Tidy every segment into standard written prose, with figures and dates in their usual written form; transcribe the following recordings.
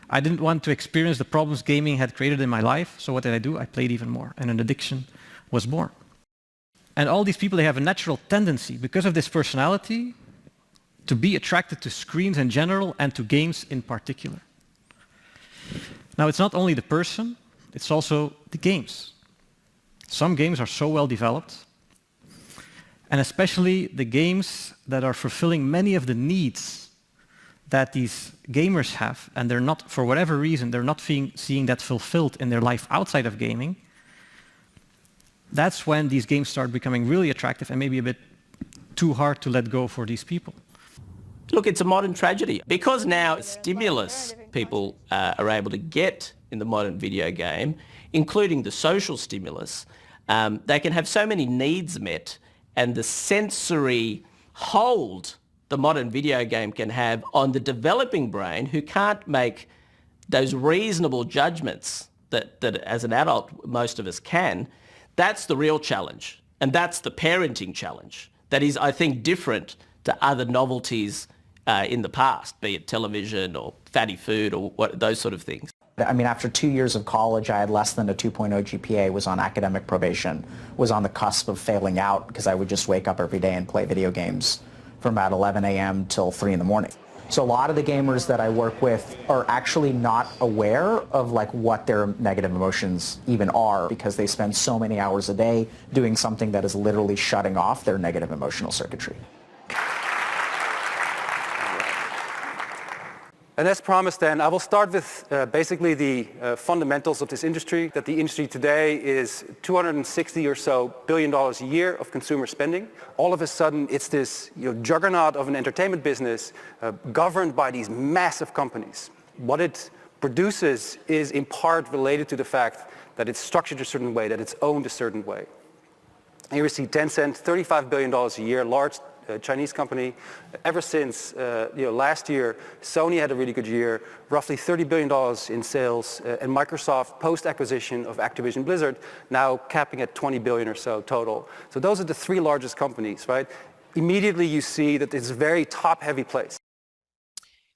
I didn't want to experience the problems gaming had created in my life, so what did I do? I played even more, and an addiction was born. And all these people, they have a natural tendency, because of this personality, to be attracted to screens in general and to games in particular. Now, it's not only the person, it's also the games. Some games are so well developed, and especially the games that are fulfilling many of the needs that these gamers have, and they're not, for whatever reason, they're not seeing that fulfilled in their life outside of gaming. That's when these games start becoming really attractive and maybe a bit too hard to let go for these people. Look, it's a modern tragedy. Because now stimulus people are able to get in the modern video game, including the social stimulus, they can have so many needs met, and the sensory hold the modern video game can have on the developing brain, who can't make those reasonable judgments that as an adult most of us can. That's the real challenge, and that's the parenting challenge that is, I think, different to other novelties in the past, be it television or fatty food or those sort of things. I mean, after 2 years of college, I had less than a 2.0 GPA, was on academic probation, was on the cusp of failing out because I would just wake up every day and play video games from about 11 a.m. till 3 in the morning. So a lot of the gamers that I work with are actually not aware of like what their negative emotions even are, because they spend so many hours a day doing something that is literally shutting off their negative emotional circuitry. And as promised then, I will start with basically the fundamentals of this industry, that the industry today is $260 or so billion a year of consumer spending. All of a sudden, it's this juggernaut of an entertainment business governed by these massive companies. What it produces is in part related to the fact that it's structured a certain way, that it's owned a certain way. Here we see Tencent, $35 billion a year, large Chinese company. Ever since last year, Sony had a really good year, roughly $30 billion in sales, and Microsoft, post-acquisition of Activision Blizzard, now capping at $20 billion or so total. So those are the three largest companies, right? Immediately you see that it's a very top-heavy place.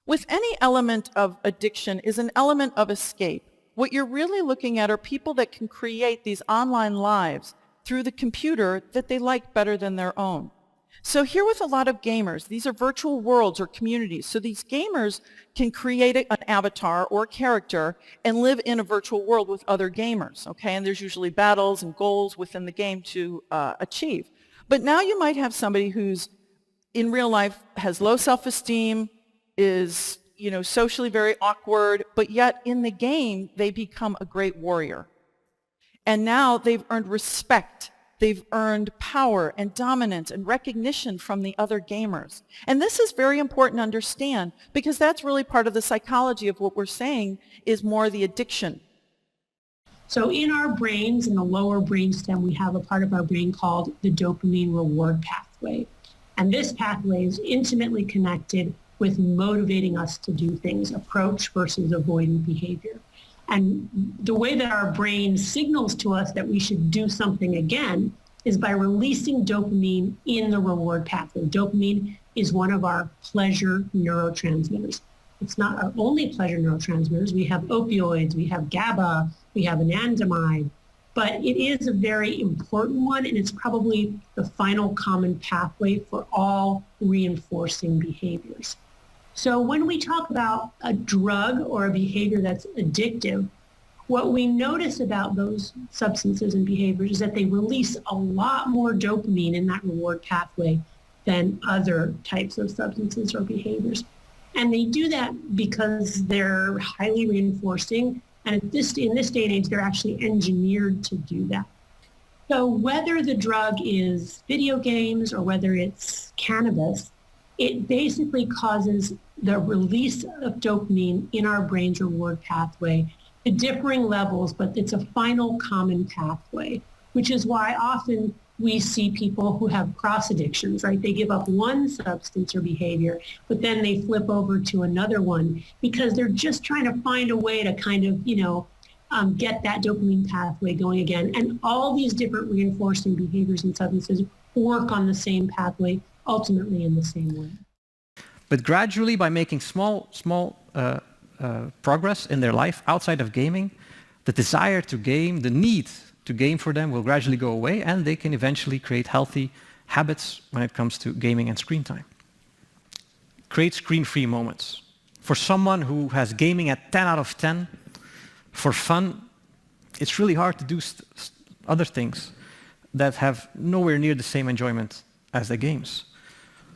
With any element of addiction is an element of escape. What you're really looking at are people that can create these online lives through the computer that they like better than their own. So here with a lot of gamers, these are virtual worlds or communities. So these gamers can create an avatar or a character and live in a virtual world with other gamers, okay? And there's usually battles and goals within the game to achieve. But now you might have somebody who's in real life has low self-esteem, is socially very awkward, but yet in the game they become a great warrior. And now they've earned respect. They've earned power and dominance and recognition from the other gamers. And this is very important to understand, because that's really part of the psychology of what we're saying is more the addiction. So in our brains, in the lower brainstem, we have a part of our brain called the dopamine reward pathway. And this pathway is intimately connected with motivating us to do things, approach versus avoidant behavior. And the way that our brain signals to us that we should do something again is by releasing dopamine in the reward pathway. Dopamine is one of our pleasure neurotransmitters. It's not our only pleasure neurotransmitters. We have opioids, we have GABA, we have anandamide, but it is a very important one, and it's probably the final common pathway for all reinforcing behaviors. So when we talk about a drug or a behavior that's addictive, what we notice about those substances and behaviors is that they release a lot more dopamine in that reward pathway than other types of substances or behaviors. And they do that because they're highly reinforcing, and in this day and age, they're actually engineered to do that. So whether the drug is video games or whether it's cannabis, it basically causes the release of dopamine in our brain's reward pathway to differing levels, but it's a final common pathway, which is why often we see people who have cross addictions, right? They give up one substance or behavior, but then they flip over to another one because they're just trying to find a way to kind of, get that dopamine pathway going again. And all these different reinforcing behaviors and substances work on the same pathway, ultimately in the same way. But gradually, by making small progress in their life outside of gaming, the desire to game, the need to game for them will gradually go away, and they can eventually create healthy habits when it comes to gaming and screen time. Create screen-free moments. For someone who has gaming at 10 out of 10, for fun, it's really hard to do other things that have nowhere near the same enjoyment as the games.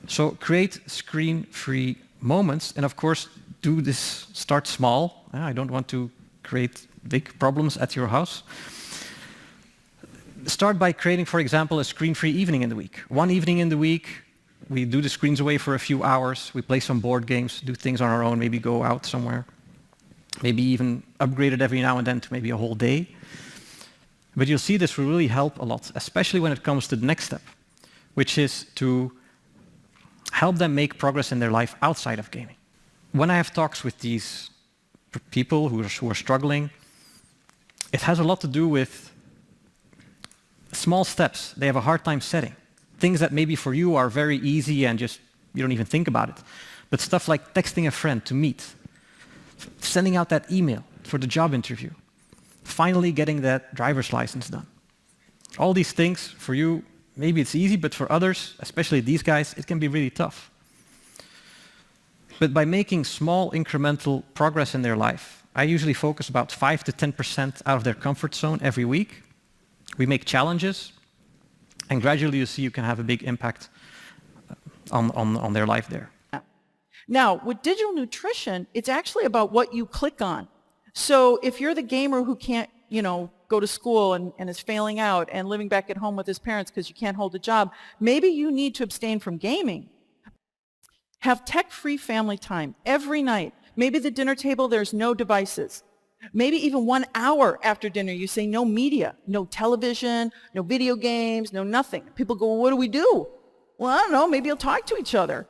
So create screen-free moments, and of course, do this, start small. I don't want to create big problems at your house. Start by creating, for example, a screen-free evening in the week. One evening in the week, we do the screens away for a few hours, we play some board games, do things on our own, maybe go out somewhere, maybe even upgrade it every now and then to maybe a whole day. But you'll see this will really help a lot, especially when it comes to the next step, which is to help them make progress in their life outside of gaming. When I have talks with these people who are struggling, it has a lot to do with small steps they have a hard time setting. Things that maybe for you are very easy and just you don't even think about it. But stuff like texting a friend to meet, sending out that email for the job interview, finally getting that driver's license done. All these things for you, maybe it's easy, but for others, especially these guys, it can be really tough. But by making small incremental progress in their life, I usually focus about 5 to 10% out of their comfort zone every week. We make challenges, and gradually you see you can have a big impact on their life there. Now, with digital nutrition, it's actually about what you click on. So if you're the gamer who can't, go to school and is failing out and living back at home with his parents because you can't hold a job, maybe you need to abstain from gaming. Have tech-free family time every night. Maybe at the dinner table there's no devices. Maybe even 1 hour after dinner you say no media, no television, no video games, no nothing. People go, well, what do we do? Well, I don't know, maybe you'll talk to each other.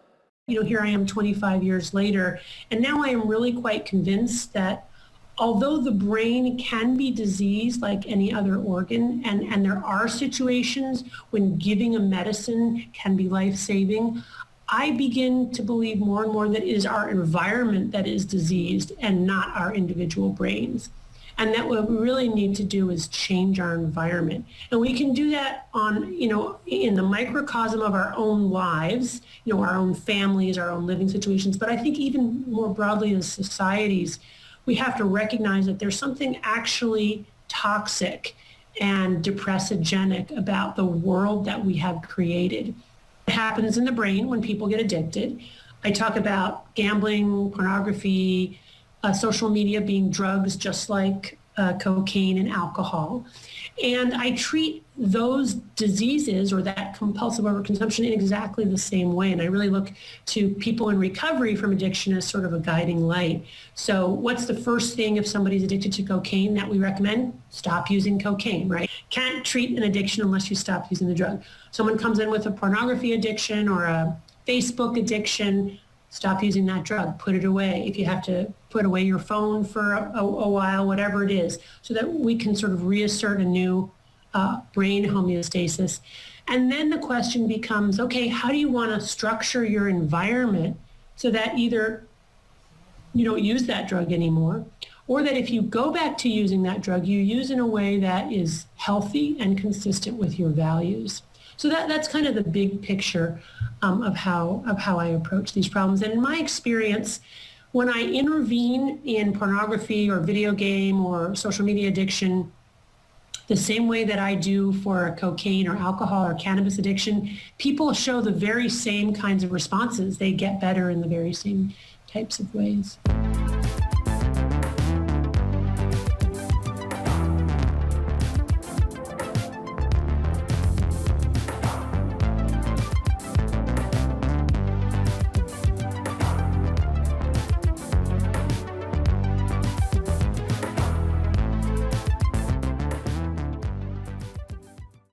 Here I am 25 years later, and now I am really quite convinced that although the brain can be diseased like any other organ, and there are situations when giving a medicine can be life-saving, I begin to believe more and more that it is our environment that is diseased and not our individual brains. And that what we really need to do is change our environment. And we can do that in the microcosm of our own lives, our own families, our own living situations. But I think even more broadly as societies, we have to recognize that there's something actually toxic and depressogenic about the world that we have created. It happens in the brain when people get addicted. I talk about gambling, pornography, social media being drugs just like cocaine and alcohol. And I treat those diseases or that compulsive overconsumption in exactly the same way. And I really look to people in recovery from addiction as sort of a guiding light. So what's the first thing if somebody's addicted to cocaine that we recommend? Stop using cocaine, right? Can't treat an addiction unless you stop using the drug. Someone comes in with a pornography addiction or a Facebook addiction, stop using that drug, put it away. If you have to put away your phone for a while, whatever it is, so that we can sort of reassert a new brain homeostasis. And then the question becomes, okay, how do you want to structure your environment so that either you don't use that drug anymore, or that if you go back to using that drug, you use in a way that is healthy and consistent with your values. So that's kind of the big picture of how I approach these problems. And in my experience, when I intervene in pornography or video game or social media addiction, the same way that I do for a cocaine or alcohol or cannabis addiction, people show the very same kinds of responses. They get better in the very same types of ways.